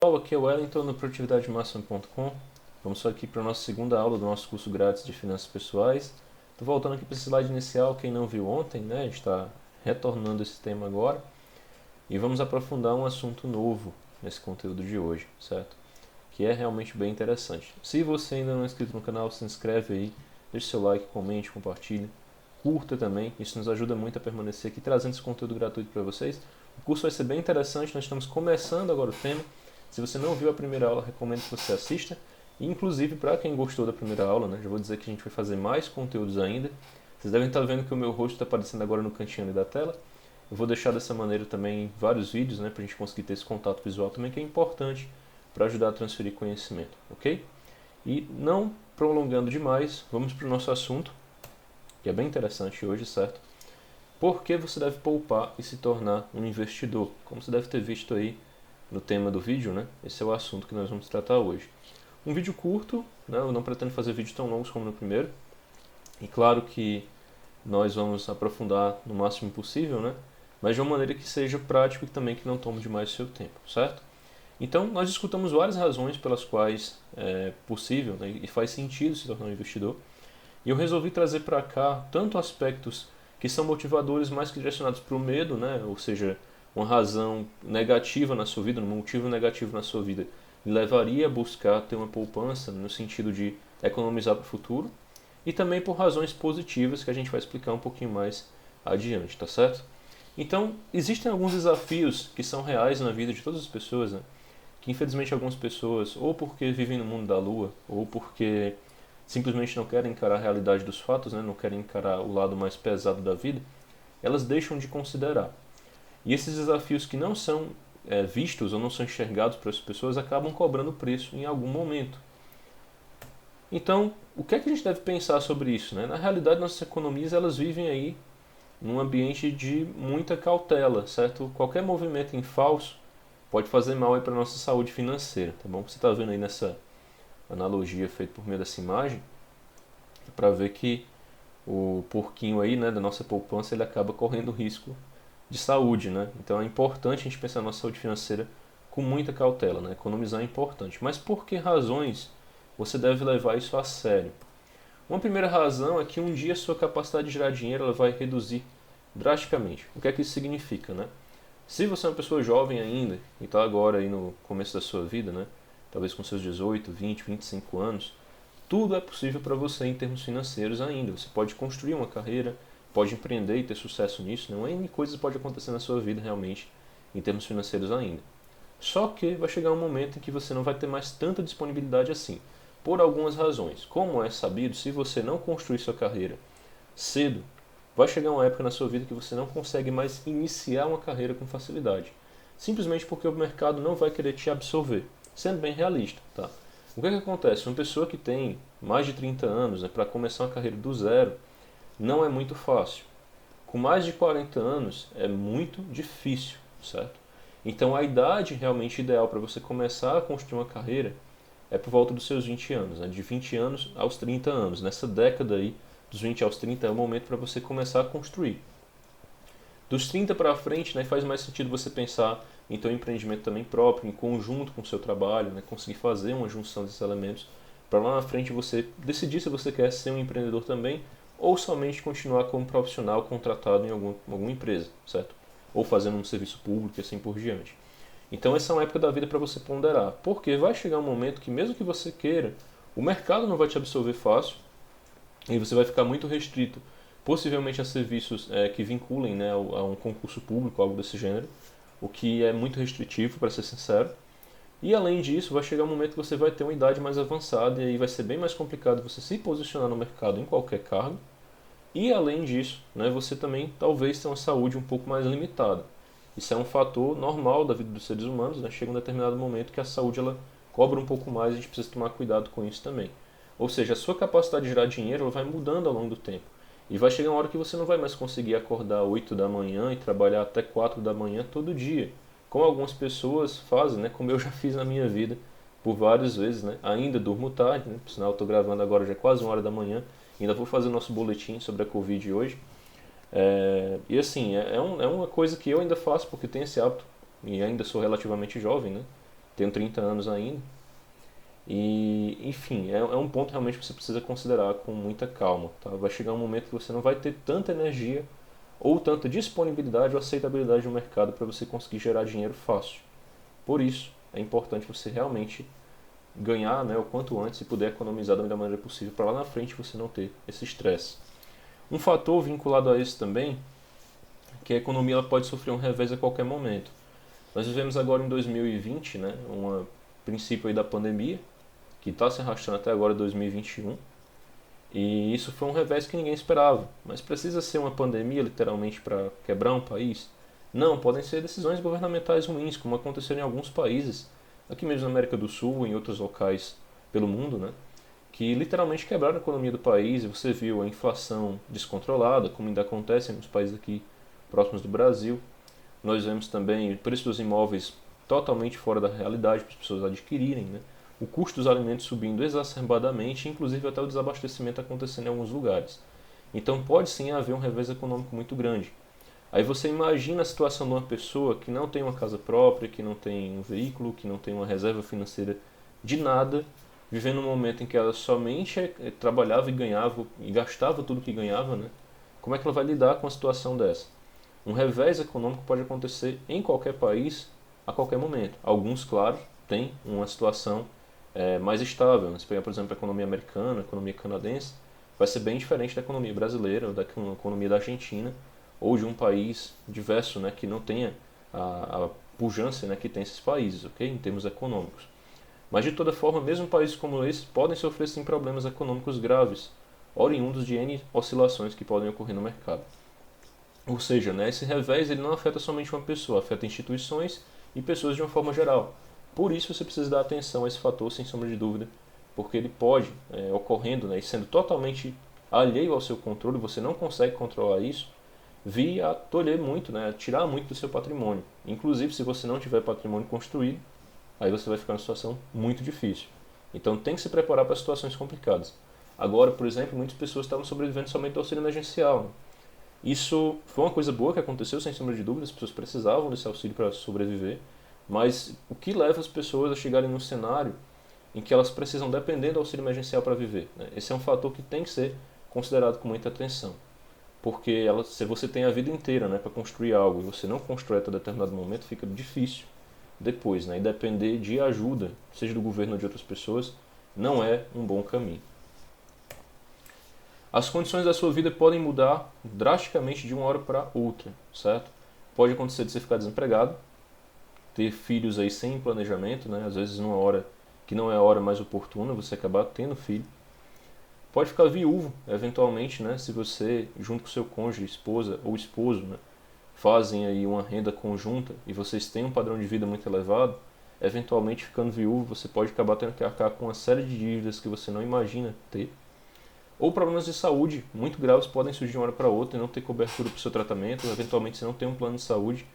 Aqui é o Wellington no produtividademáxima.com. Vamos aqui para a nossa segunda aula do nosso curso grátis de Finanças Pessoais. Estou voltando aqui para esse slide inicial, quem não viu ontem, né? A gente está retornando esse tema agora. E vamos aprofundar um assunto novo nesse conteúdo de hoje, certo? Que é realmente bem interessante. Se você ainda não é inscrito no canal, se inscreve aí, deixe seu like, comente, compartilhe, curta também. Isso nos ajuda muito a permanecer aqui trazendo esse conteúdo gratuito para vocês. O curso vai ser bem interessante, nós estamos começando agora o tema. Se você não viu a primeira aula, recomendo que você assista. E, inclusive, para quem gostou da primeira aula, né, já vou dizer que a gente vai fazer mais conteúdos ainda. Vocês devem estar vendo que o meu rosto está aparecendo agora no cantinho ali da tela. Eu vou deixar dessa maneira também vários vídeos, né, para a gente conseguir ter esse contato visual também, que é importante para ajudar a transferir conhecimento, ok? E não prolongando demais, vamos para o nosso assunto, que é bem interessante hoje, certo? Por que você deve poupar e se tornar um investidor? Como você deve ter visto aí no tema do vídeo, né? Esse é o assunto que nós vamos tratar hoje. Um vídeo curto, né? Eu não pretendo fazer vídeos tão longos como no primeiro. E claro que nós vamos aprofundar no máximo possível, né? Mas de uma maneira que seja prático e também que não tome demais o seu tempo, certo? Então, nós escutamos várias razões pelas quais é possível, né, e faz sentido se tornar um investidor. E eu resolvi trazer para cá tanto aspectos que são motivadores mais que direcionados para o medo, né? Ou seja, uma razão negativa na sua vida, um motivo negativo na sua vida, me levaria a buscar ter uma poupança no sentido de economizar para o futuro, e também por razões positivas que a gente vai explicar um pouquinho mais adiante, tá certo? Então, existem alguns desafios que são reais na vida de todas as pessoas, né? Que infelizmente algumas pessoas, ou porque vivem no mundo da lua, ou porque simplesmente não querem encarar a realidade dos fatos, né? Não querem encarar o lado mais pesado da vida, elas deixam de considerar. E esses desafios que não são vistos ou não são enxergados para as pessoas acabam cobrando preço em algum momento. Então, o que é que a gente deve pensar sobre isso, né? Na realidade, nossas economias elas vivem aí num ambiente de muita cautela, certo? Qualquer movimento em falso pode fazer mal para a nossa saúde financeira, tá bom? Você está vendo aí nessa analogia feita por meio dessa imagem, para ver que o porquinho aí, né, da nossa poupança, ele acaba correndo risco de saúde, né? Então é importante a gente pensar na nossa saúde financeira com muita cautela, né? Economizar é importante. Mas por que razões você deve levar isso a sério? Uma primeira razão é que um dia a sua capacidade de gerar dinheiro ela vai reduzir drasticamente. O que é que isso significa, né? Se você é uma pessoa jovem ainda e está agora aí no começo da sua vida, né? Talvez com seus 18, 20, 25 anos, tudo é possível para você em termos financeiros ainda. Você pode construir uma carreira, pode empreender e ter sucesso nisso. Não é N coisas pode acontecer na sua vida realmente em termos financeiros ainda. Só que vai chegar um momento em que você não vai ter mais tanta disponibilidade assim, por algumas razões. Como é sabido, se você não construir sua carreira cedo, vai chegar uma época na sua vida que você não consegue mais iniciar uma carreira com facilidade. Simplesmente porque o mercado não vai querer te absorver. Sendo bem realista, tá? O que é que acontece? Uma pessoa que tem mais de 30 anos, né, para começar uma carreira do zero, não é muito fácil. Com mais de 40 anos é muito difícil, certo? Então a idade realmente ideal para você começar a construir uma carreira é por volta dos seus 20 anos, né? De 20 anos aos 30 anos. Nessa década aí, dos 20 aos 30 é o momento para você começar a construir. Dos 30 para frente, né, faz mais sentido você pensar em ter um empreendimento também próprio, em conjunto com o seu trabalho, né, conseguir fazer uma junção desses elementos, para lá na frente você decidir se você quer ser um empreendedor também ou somente continuar como profissional contratado em alguma empresa, certo? Ou fazendo um serviço público e assim por diante. Então essa é uma época da vida para você ponderar, porque vai chegar um momento que mesmo que você queira, o mercado não vai te absorver fácil e você vai ficar muito restrito, possivelmente a serviços que vinculem, né, a um concurso público, algo desse gênero, o que é muito restritivo, para ser sincero. E além disso, vai chegar um momento que você vai ter uma idade mais avançada e aí vai ser bem mais complicado você se posicionar no mercado em qualquer cargo. E além disso, né, você também talvez tenha uma saúde um pouco mais limitada. Isso é um fator normal da vida dos seres humanos, né? Chega um determinado momento que a saúde ela cobra um pouco mais e a gente precisa tomar cuidado com isso também. Ou seja, a sua capacidade de gerar dinheiro ela vai mudando ao longo do tempo. E vai chegar uma hora que você não vai mais conseguir acordar 8 da manhã e trabalhar até 4 da manhã todo dia. Como algumas pessoas fazem, né? Como eu já fiz na minha vida por várias vezes, né? Ainda durmo tarde, né? Por sinal, eu estou gravando agora já é quase 1 hora da manhã. Ainda vou fazer o nosso boletim sobre a Covid hoje. E assim, é uma coisa que eu ainda faço porque tenho esse hábito e ainda sou relativamente jovem, né? tenho 30 anos ainda. E, enfim, é um ponto realmente que você precisa considerar com muita calma. Tá? Vai chegar um momento que você não vai ter tanta energia ou tanta disponibilidade ou aceitabilidade no mercado para você conseguir gerar dinheiro fácil. Por isso, é importante você realmente ganhar, né, o quanto antes e poder economizar da melhor maneira possível para lá na frente você não ter esse estresse. Um fator vinculado a isso também, que a economia ela pode sofrer um revés a qualquer momento. Nós vivemos agora em 2020, né, um princípio aí da pandemia, que está se arrastando até agora 2021, e isso foi um revés que ninguém esperava. Mas precisa ser uma pandemia literalmente para quebrar um país? Não, podem ser decisões governamentais ruins, como aconteceu em alguns países, aqui mesmo na América do Sul, em outros locais pelo mundo, né? Que literalmente quebraram a economia do país, e você viu a inflação descontrolada, como ainda acontece nos países aqui próximos do Brasil. Nós vemos também o preço dos imóveis totalmente fora da realidade para as pessoas adquirirem, né? O custo dos alimentos subindo exacerbadamente, inclusive até o desabastecimento acontecendo em alguns lugares. Então pode sim haver um revés econômico muito grande. Aí você imagina a situação de uma pessoa que não tem uma casa própria, que não tem um veículo, que não tem uma reserva financeira de nada, vivendo um momento em que ela somente trabalhava e ganhava e gastava tudo que ganhava, né? Como é que ela vai lidar com uma situação dessa? Um revés econômico pode acontecer em qualquer país, a qualquer momento. Alguns, claro, têm uma situação mais estável. Se pegar, por exemplo, a economia americana, a economia canadense, vai ser bem diferente da economia brasileira, ou da economia da Argentina, ou de um país diverso, né, que não tenha a pujança, né, que tem esses países, ok? Em termos econômicos. Mas de toda forma, mesmo países como esse podem sofrer sim problemas econômicos graves, oriundos de N oscilações que podem ocorrer no mercado. Ou seja, né, esse revés ele não afeta somente uma pessoa, afeta instituições e pessoas de uma forma geral. Por isso você precisa dar atenção a esse fator, sem sombra de dúvida, porque ele pode, ocorrendo, né, e sendo totalmente alheio ao seu controle, você não consegue controlar isso, vir a tolher muito, né, a tirar muito do seu patrimônio. Inclusive, se você não tiver patrimônio construído, aí você vai ficar numa situação muito difícil. Então tem que se preparar para situações complicadas. Agora, por exemplo, muitas pessoas estavam sobrevivendo somente do auxílio emergencial, né? Isso foi uma coisa boa que aconteceu, sem sombra de dúvida, as pessoas precisavam desse auxílio para sobreviver, mas o que leva as pessoas a chegarem num cenário em que elas precisam depender do auxílio emergencial para viver, né? Esse é um fator que tem que ser considerado com muita atenção, porque se você tem a vida inteira, né, para construir algo e você não constrói até determinado momento, fica difícil depois, né? E depender de ajuda, seja do governo ou de outras pessoas, não é um bom caminho. As condições da sua vida podem mudar drasticamente de uma hora para outra, certo? Pode acontecer de você ficar desempregado, ter filhos aí sem planejamento, né? Às vezes numa hora que não é a hora mais oportuna, você acabar tendo filho. Pode ficar viúvo, eventualmente, né? Se você, junto com seu cônjuge, esposa ou esposo, né, fazem aí uma renda conjunta e vocês têm um padrão de vida muito elevado, eventualmente ficando viúvo, você pode acabar tendo que arcar com uma série de dívidas que você não imagina ter. Ou problemas de saúde muito graves podem surgir de uma hora para outra e não ter cobertura para o seu tratamento, ou eventualmente você não tem um plano de saúde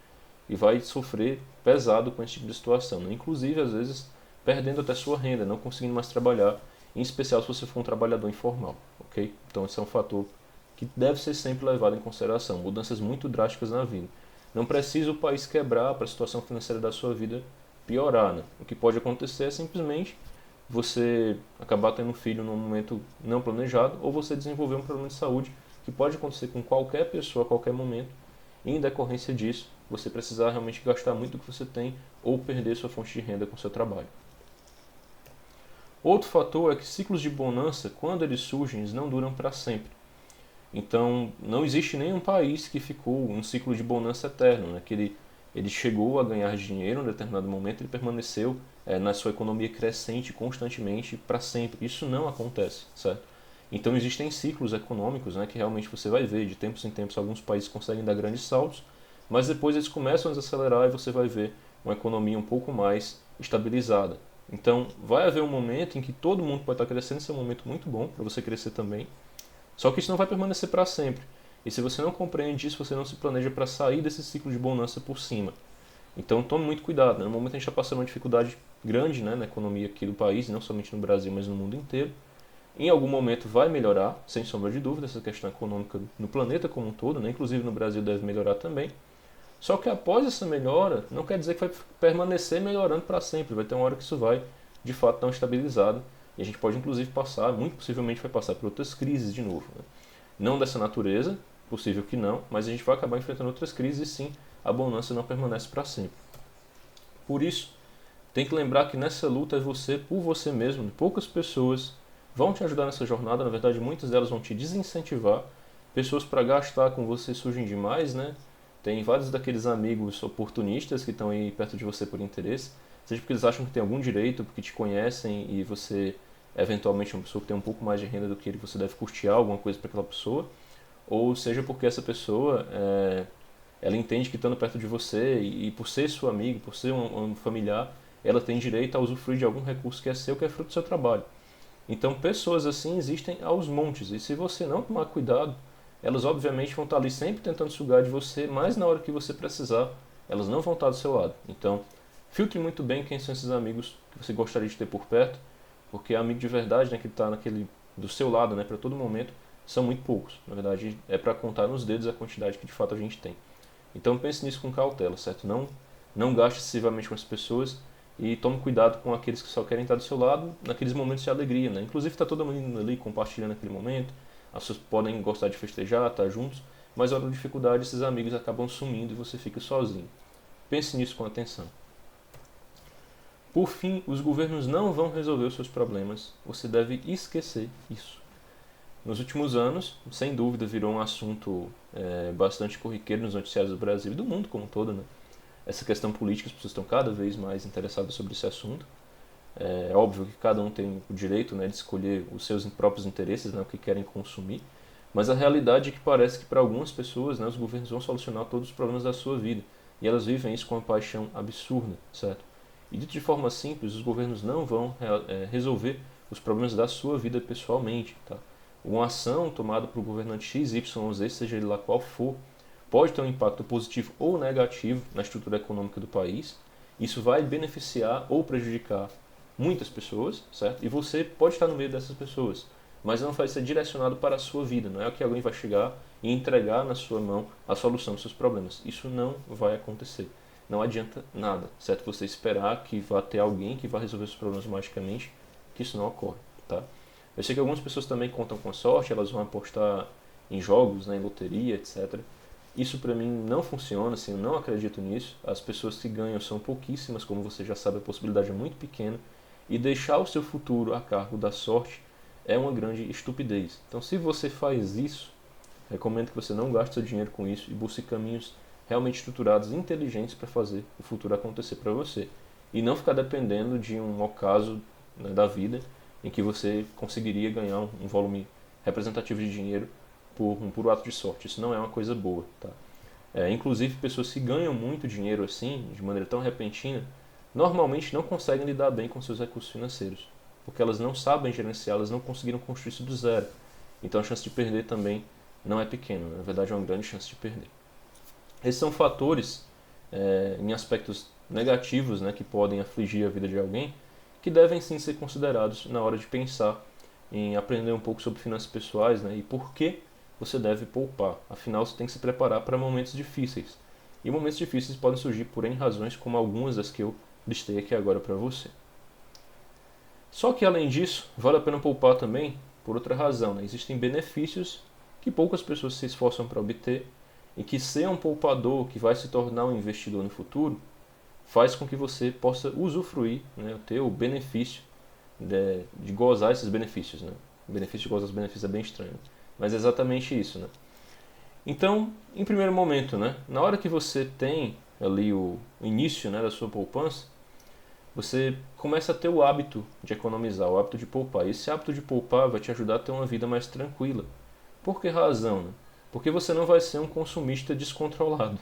e vai sofrer pesado com esse tipo de situação, né? Inclusive, às vezes, perdendo até sua renda, não conseguindo mais trabalhar, em especial se você for um trabalhador informal, ok? Então esse é um fator que deve ser sempre levado em consideração, mudanças muito drásticas na vida. Não precisa o país quebrar para a situação financeira da sua vida piorar, né? O que pode acontecer é simplesmente você acabar tendo um filho num momento não planejado ou você desenvolver um problema de saúde que pode acontecer com qualquer pessoa a qualquer momento e em decorrência disso você precisar realmente gastar muito do que você tem ou perder sua fonte de renda com o seu trabalho. Outro fator é que ciclos de bonança, quando eles surgem, eles não duram para sempre. Então, não existe nenhum país que ficou um ciclo de bonança eterno, né? Que ele chegou a ganhar dinheiro em um determinado momento e permaneceu na sua economia crescente constantemente para sempre. Isso não acontece, certo? Então, existem ciclos econômicos, né, que realmente você vai ver, de tempos em tempos, alguns países conseguem dar grandes saltos, mas depois eles começam a desacelerar e você vai ver uma economia um pouco mais estabilizada. Então, vai haver um momento em que todo mundo pode estar crescendo, esse é um momento muito bom para você crescer também, só que isso não vai permanecer para sempre. E se você não compreende isso, você não se planeja para sair desse ciclo de bonança por cima. Então tome muito cuidado, né? No momento a gente está passando uma dificuldade grande, né, na economia aqui do país, não somente no Brasil, mas no mundo inteiro. Em algum momento vai melhorar, sem sombra de dúvida, essa questão econômica no planeta como um todo, né? Inclusive no Brasil deve melhorar também. Só que após essa melhora, não quer dizer que vai permanecer melhorando para sempre. Vai ter uma hora que isso vai, de fato, dar uma estabilizada. E a gente pode, inclusive, passar, muito possivelmente vai passar por outras crises de novo, né? Não dessa natureza, possível que não, mas a gente vai acabar enfrentando outras crises e sim, a bonança não permanece para sempre. Por isso, tem que lembrar que nessa luta é você por você mesmo. Poucas pessoas vão te ajudar nessa jornada, na verdade muitas delas vão te desincentivar. Pessoas para gastar com você surgem demais, né? Tem vários daqueles amigos oportunistas que estão aí perto de você por interesse, seja porque eles acham que tem algum direito, porque te conhecem e você eventualmente é uma pessoa que tem um pouco mais de renda do que ele, você deve custear alguma coisa para aquela pessoa, ou seja porque essa pessoa ela entende que estando perto de você e por ser seu amigo, por ser um familiar, ela tem direito a usufruir de algum recurso que é seu, que é fruto do seu trabalho. Então, pessoas assim existem aos montes, e se você não tomar cuidado, elas obviamente vão estar ali sempre tentando sugar de você, mas na hora que você precisar, elas não vão estar do seu lado. Então, filtre muito bem quem são esses amigos que você gostaria de ter por perto, porque amigo de verdade, né, que está do seu lado, né, para todo momento, são muito poucos. Na verdade, é para contar nos dedos a quantidade que de fato a gente tem. Então pense nisso com cautela, certo? Não gaste excessivamente com as pessoas e tome cuidado com aqueles que só querem estar do seu lado naqueles momentos de alegria, né? Inclusive está todo mundo ali compartilhando aquele momento, as pessoas podem gostar de festejar, estar juntos, mas na hora da dificuldade esses amigos acabam sumindo e você fica sozinho. Pense nisso com atenção. Por fim, os governos não vão resolver os seus problemas, você deve esquecer isso. Nos últimos anos, sem dúvida, virou um assunto bastante corriqueiro nos noticiários do Brasil e do mundo como um todo, né? Essa questão política, as pessoas estão cada vez mais interessadas sobre esse assunto. É óbvio que cada um tem o direito, né, de escolher os seus próprios interesses, né, o que querem consumir, mas a realidade é que parece que para algumas pessoas, né, os governos vão solucionar todos os problemas da sua vida, e elas vivem isso com uma paixão absurda, certo? E dito de forma simples, os governos não vão resolver os problemas da sua vida pessoalmente, tá? Uma ação tomada por governante X, Y, Z, seja ele lá qual for, pode ter um impacto positivo ou negativo na estrutura econômica do país. Isso vai beneficiar ou prejudicar muitas pessoas, certo? E você pode estar no meio dessas pessoas, mas não vai ser direcionado para a sua vida. Não é que alguém vai chegar e entregar na sua mão a solução dos seus problemas. Isso não vai acontecer. Não adianta nada, certo? Você esperar que vá ter alguém que vá resolver os problemas magicamente, que isso não ocorre, tá? Eu sei que algumas pessoas também contam com a sorte, elas vão apostar em jogos, né, em loteria, etc. Isso para mim não funciona, assim, eu não acredito nisso. As pessoas que ganham são pouquíssimas, como você já sabe, a possibilidade é muito pequena. E deixar o seu futuro a cargo da sorte é uma grande estupidez. Então, se você faz isso, recomendo que você não gaste seu dinheiro com isso e busque caminhos realmente estruturados e inteligentes para fazer o futuro acontecer para você. E não ficar dependendo de um ocaso, né, da vida em que você conseguiria ganhar um volume representativo de dinheiro por um puro ato de sorte. Isso não é uma coisa boa, tá? Inclusive, pessoas que ganham muito dinheiro assim, de maneira tão repentina, normalmente não conseguem lidar bem com seus recursos financeiros, porque elas não sabem gerenciar, elas não conseguiram construir isso do zero. Então a chance de perder também não é pequena, na verdade é uma grande chance de perder. Esses são fatores em aspectos negativos, né, que podem afligir a vida de alguém, que devem sim ser considerados na hora de pensar em aprender um pouco sobre finanças pessoais, né, e por que você deve poupar. Afinal, você tem que se preparar para momentos difíceis. E momentos difíceis podem surgir por N razões, como algumas das que eu listei aqui agora para você. Só que além disso, vale a pena poupar também por outra razão, né? Existem benefícios que poucas pessoas se esforçam para obter e que ser um poupador que vai se tornar um investidor no futuro faz com que você possa usufruir, né, ter o benefício de gozar esses benefícios. Né? O benefício de gozar os benefícios é bem estranho, mas é exatamente isso. Né? Então, em primeiro momento, né, na hora que você tem ali o início, né, da sua poupança, você começa a ter o hábito de economizar, o hábito de poupar. E esse hábito de poupar vai te ajudar a ter uma vida mais tranquila. Por que razão? Né? Porque você não vai ser um consumista descontrolado.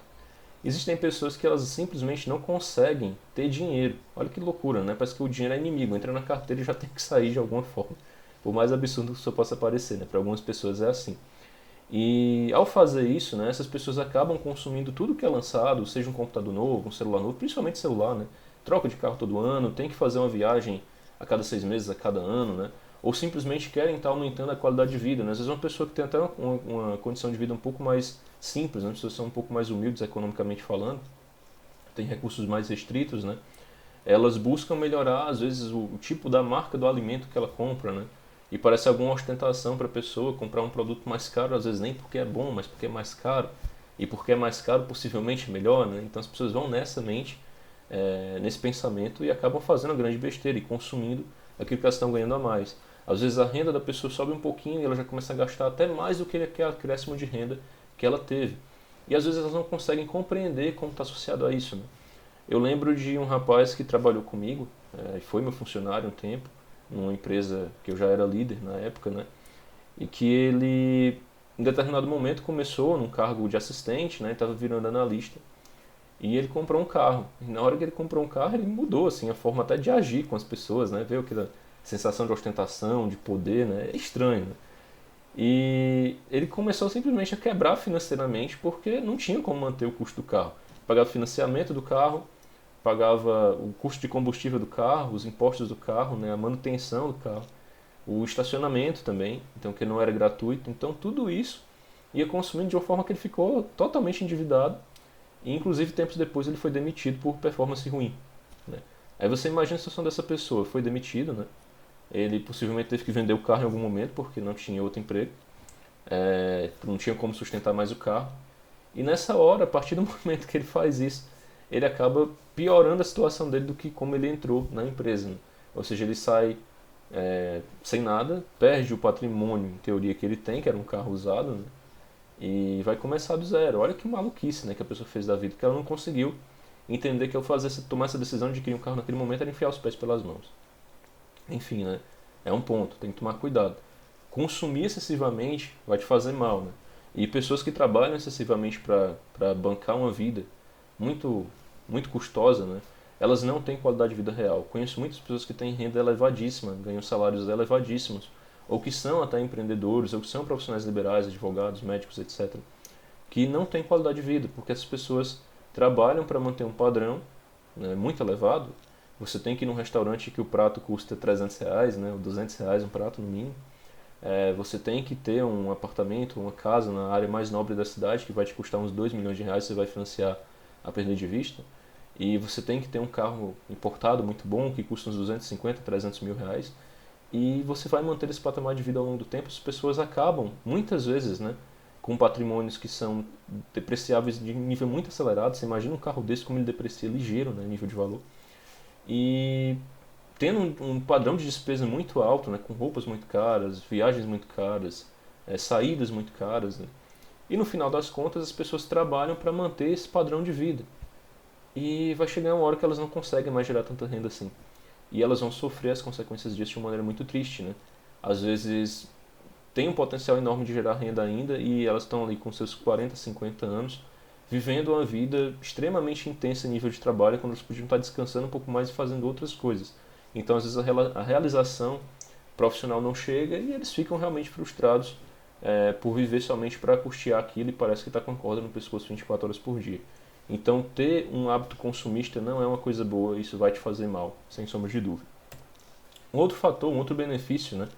Existem pessoas que elas simplesmente não conseguem ter dinheiro. Olha que loucura, né? Parece que o dinheiro é inimigo. Entra na carteira e já tem que sair de alguma forma. Por mais absurdo que isso possa parecer, né? Para algumas pessoas é assim. E ao fazer isso, né, essas pessoas acabam consumindo tudo que é lançado, seja um computador novo, um celular novo, principalmente celular, né? Troca de carro todo ano, tem que fazer uma viagem a cada 6 meses, a cada ano, né? ou simplesmente querem estar aumentando a qualidade de vida, né? Às vezes uma pessoa que tem até uma condição de vida um pouco mais simples, né? Pessoas são um pouco mais humildes economicamente falando, tem recursos mais restritos, né? Elas buscam melhorar, às vezes, o tipo da marca do alimento que ela compra, né? E parece alguma ostentação para a pessoa comprar um produto mais caro, às vezes nem porque é bom, mas porque é mais caro. E porque é mais caro, possivelmente é melhor, né? Então as pessoas vão nessa mente, nesse pensamento e acabam fazendo a grande besteira e consumindo aquilo que elas estão ganhando a mais. Às vezes a renda da pessoa sobe um pouquinho e ela já começa a gastar até mais do que aquele acréscimo de renda que ela teve. E às vezes elas não conseguem compreender como está associado a isso, né? Eu lembro de um rapaz que trabalhou comigo, foi meu funcionário um tempo, numa empresa que eu já era líder na época, né? E que ele, em determinado momento, começou num cargo de assistente, né? Estava virando analista. E ele comprou um carro. E na hora que ele comprou um carro, ele mudou assim a forma até de agir com as pessoas, né? Veio aquela sensação de ostentação, de poder, né? É estranho, né? E ele começou simplesmente a quebrar financeiramente porque não tinha como manter o custo do carro. Pagava financiamento do carro, pagava o custo de combustível do carro, os impostos do carro, né, a manutenção do carro, o estacionamento também, então que não era gratuito. Então tudo isso ia consumindo de uma forma que ele ficou totalmente endividado e inclusive tempos depois ele foi demitido por performance ruim, né? Aí você imagina a situação dessa pessoa, foi demitido, né? Ele possivelmente teve que vender o carro em algum momento porque não tinha outro emprego, não tinha como sustentar mais o carro. E nessa hora, a partir do momento que ele faz isso, ele acaba piorando a situação dele do que como ele entrou na empresa, né? Ou seja, ele sai sem nada, perde o patrimônio, em teoria, que ele tem, que era um carro usado, né? E vai começar do zero. Olha que maluquice, né, que a pessoa fez da vida, que ela não conseguiu entender que ao tomar essa decisão de adquirir um carro naquele momento era enfiar os pés pelas mãos. Enfim, né? É um ponto, tem que tomar cuidado. Consumir excessivamente vai te fazer mal, né? E pessoas que trabalham excessivamente para bancar uma vida muito, muito custosa, né? Elas não têm qualidade de vida real. Conheço muitas pessoas que têm renda elevadíssima, ganham salários elevadíssimos, ou que são até empreendedores, ou que são profissionais liberais, advogados, médicos, etc., que não têm qualidade de vida, porque essas pessoas trabalham para manter um padrão, né, muito elevado. Você tem que ir num restaurante que o prato custa R$ 300, né, ou R$ 200 um prato no mínimo. Você tem que ter um apartamento, uma casa na área mais nobre da cidade, que vai te custar uns R$ 2 milhões, você vai financiar a perda de vista. E você tem que ter um carro importado muito bom, que custa uns 250, R$ 300 mil. E você vai manter esse patamar de vida ao longo do tempo. As pessoas acabam, muitas vezes, né, com patrimônios que são depreciáveis de nível muito acelerado. Você imagina um carro desse como ele deprecia ligeiro, né, nível de valor. E tendo um padrão de despesa muito alto, né, com roupas muito caras, viagens muito caras, saídas muito caras, né? E no final das contas as pessoas trabalham para manter esse padrão de vida. E vai chegar uma hora que elas não conseguem mais gerar tanta renda assim. E elas vão sofrer as consequências disso de uma maneira muito triste, né? Às vezes tem um potencial enorme de gerar renda ainda e elas estão ali com seus 40, 50 anos, vivendo uma vida extremamente intensa em nível de trabalho, quando eles podiam estar descansando um pouco mais e fazendo outras coisas. Então, às vezes, a realização profissional não chega e eles ficam realmente frustrados por viver somente para custear aquilo e parece que está com a corda no pescoço 24 horas por dia. Então, ter um hábito consumista não é uma coisa boa, isso vai te fazer mal, sem sombra de dúvida. Um outro fator, um outro benefício, né,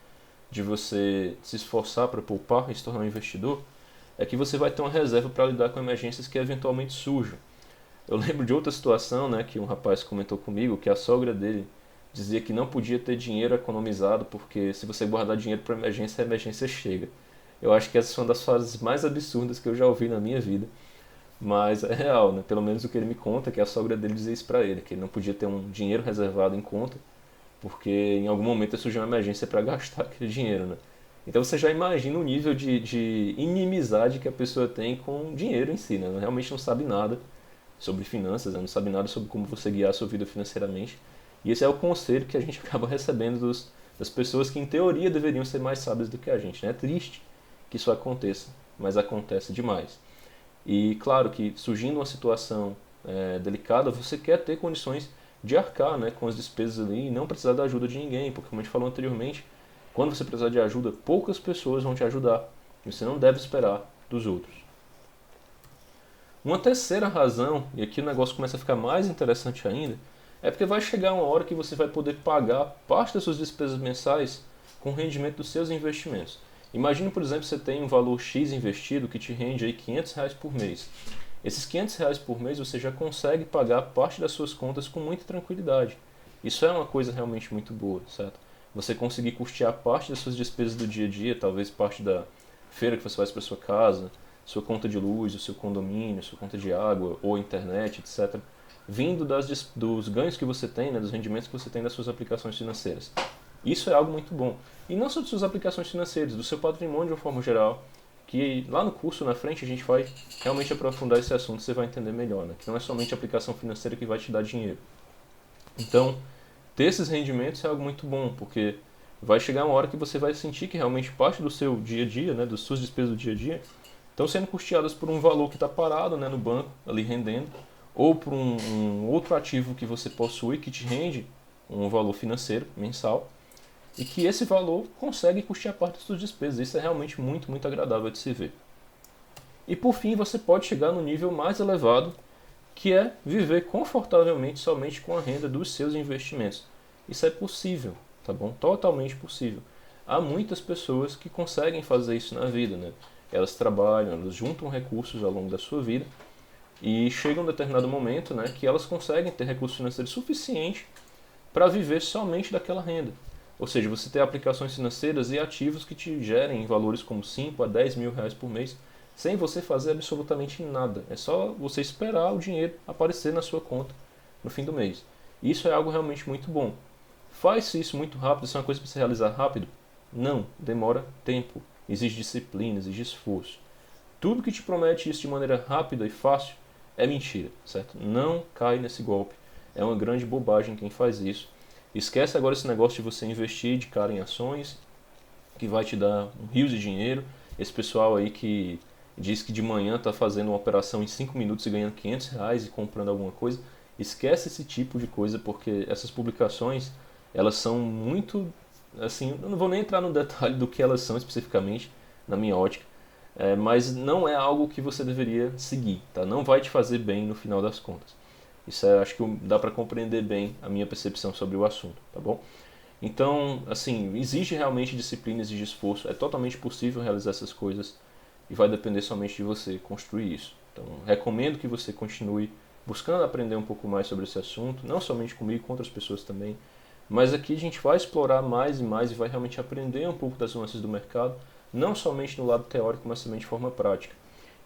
de você se esforçar para poupar e se tornar um investidor é que você vai ter uma reserva para lidar com emergências que eventualmente surjam. Eu lembro de outra situação, né, que um rapaz comentou comigo, que a sogra dele dizia que não podia ter dinheiro economizado porque se você guardar dinheiro para emergência, a emergência chega. Eu acho que essa foi uma das frases mais absurdas que eu já ouvi na minha vida, mas é real, né? Pelo menos o que ele me conta, que a sogra dele dizia isso para ele, que ele não podia ter um dinheiro reservado em conta, porque em algum momento ia surgir uma emergência para gastar aquele dinheiro, né? Então você já imagina o nível de inimizade que a pessoa tem com o dinheiro em si, né? Ela realmente não sabe nada sobre finanças, né? Não sabe nada sobre como você guiar a sua vida financeiramente. E esse é o conselho que a gente acaba recebendo das pessoas que em teoria deveriam ser mais sábias do que a gente, né? É triste que isso aconteça, mas acontece demais. E claro que surgindo uma situação delicada, você quer ter condições de arcar, né, com as despesas ali e não precisar da ajuda de ninguém, porque como a gente falou anteriormente, quando você precisar de ajuda, poucas pessoas vão te ajudar. E você não deve esperar dos outros. Uma terceira razão, e aqui o negócio começa a ficar mais interessante ainda, é porque vai chegar uma hora que você vai poder pagar parte das suas despesas mensais com o rendimento dos seus investimentos. Imagine, por exemplo, você tem um valor X investido que te rende aí R$ 500 por mês. Esses R$ 500 por mês você já consegue pagar parte das suas contas com muita tranquilidade. Isso é uma coisa realmente muito boa, certo? Você conseguir custear parte das suas despesas do dia a dia, talvez parte da feira que você faz para sua casa, sua conta de luz, o seu condomínio, sua conta de água ou internet, etc., vindo dos ganhos que você tem, né, dos rendimentos que você tem das suas aplicações financeiras. Isso é algo muito bom. E não só das suas aplicações financeiras, do seu patrimônio de uma forma geral, que lá no curso, na frente, a gente vai realmente aprofundar esse assunto, você vai entender melhor, né? Que não é somente a aplicação financeira que vai te dar dinheiro. Então, ter esses rendimentos é algo muito bom, porque vai chegar uma hora que você vai sentir que realmente parte do seu dia a dia, né, das suas despesas do dia a dia, estão sendo custeadas por um valor que está parado, né, no banco, ali rendendo, ou por um outro ativo que você possui que te rende um valor financeiro mensal, e que esse valor consegue custear parte das suas despesas. Isso é realmente muito, muito agradável de se ver. E por fim, você pode chegar no nível mais elevado, que é viver confortavelmente somente com a renda dos seus investimentos. Isso é possível, tá bom? Totalmente possível. Há muitas pessoas que conseguem fazer isso na vida, né? Elas trabalham, elas juntam recursos ao longo da sua vida e chega um determinado momento, né, que elas conseguem ter recursos financeiros suficientes para viver somente daquela renda. Ou seja, você ter aplicações financeiras e ativos que te gerem valores como 5 a 10 mil reais por mês, sem você fazer absolutamente nada. É só você esperar o dinheiro aparecer na sua conta no fim do mês. Isso é algo realmente muito bom. Faz-se isso muito rápido, isso é uma coisa para você realizar rápido? Não, demora tempo, exige disciplina, exige esforço. Tudo que te promete isso de maneira rápida e fácil é mentira, certo? Não cai nesse golpe. É uma grande bobagem quem faz isso. Esquece agora esse negócio de você investir de cara em ações, que vai te dar um rio de dinheiro. Esse pessoal aí que diz que de manhã está fazendo uma operação em 5 minutos e ganhando R$ 500 e comprando alguma coisa. Esquece esse tipo de coisa, porque essas publicações, elas são muito, assim, eu não vou nem entrar no detalhe do que elas são especificamente, na minha ótica, mas não é algo que você deveria seguir, tá? Não vai te fazer bem no final das contas. Isso acho que dá para compreender bem a minha percepção sobre o assunto, tá bom? Então, assim, exige realmente disciplina, exige esforço, é totalmente possível realizar essas coisas e vai depender somente de você construir isso. Então, recomendo que você continue buscando aprender um pouco mais sobre esse assunto, não somente comigo, com outras pessoas também, mas aqui a gente vai explorar mais e mais e vai realmente aprender um pouco das nuances do mercado, não somente no lado teórico, mas também de forma prática.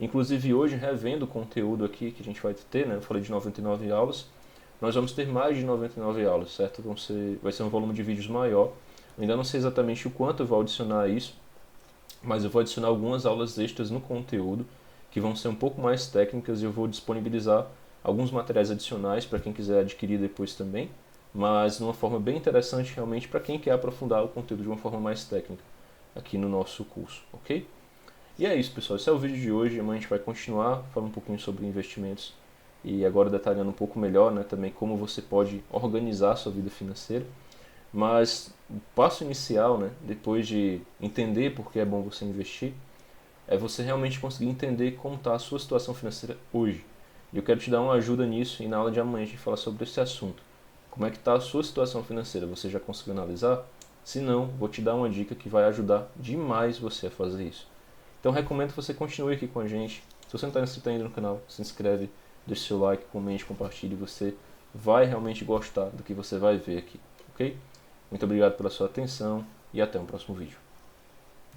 Inclusive hoje, revendo o conteúdo aqui que a gente vai ter, né? Eu falei de 99 aulas, nós vamos ter mais de 99 aulas, certo? Vai ser um volume de vídeos maior. Eu ainda não sei exatamente o quanto eu vou adicionar isso, mas eu vou adicionar algumas aulas extras no conteúdo, que vão ser um pouco mais técnicas e eu vou disponibilizar alguns materiais adicionais para quem quiser adquirir depois também, mas de uma forma bem interessante realmente para quem quer aprofundar o conteúdo de uma forma mais técnica aqui no nosso curso, ok? E é isso, pessoal. Esse é o vídeo de hoje. Amanhã a gente vai continuar falando um pouquinho sobre investimentos e agora detalhando um pouco melhor, né, também como você pode organizar a sua vida financeira. Mas o passo inicial, né, depois de entender por que é bom você investir, é você realmente conseguir entender como está a sua situação financeira hoje. E eu quero te dar uma ajuda nisso e na aula de amanhã a gente falar sobre esse assunto. Como é que está a sua situação financeira? Você já conseguiu analisar? Se não, vou te dar uma dica que vai ajudar demais você a fazer isso. Então recomendo que você continue aqui com a gente. Se você não está inscrito ainda no canal, se inscreve, deixe seu like, comente, compartilhe. Você vai realmente gostar do que você vai ver aqui, ok? Muito obrigado pela sua atenção e até o próximo vídeo.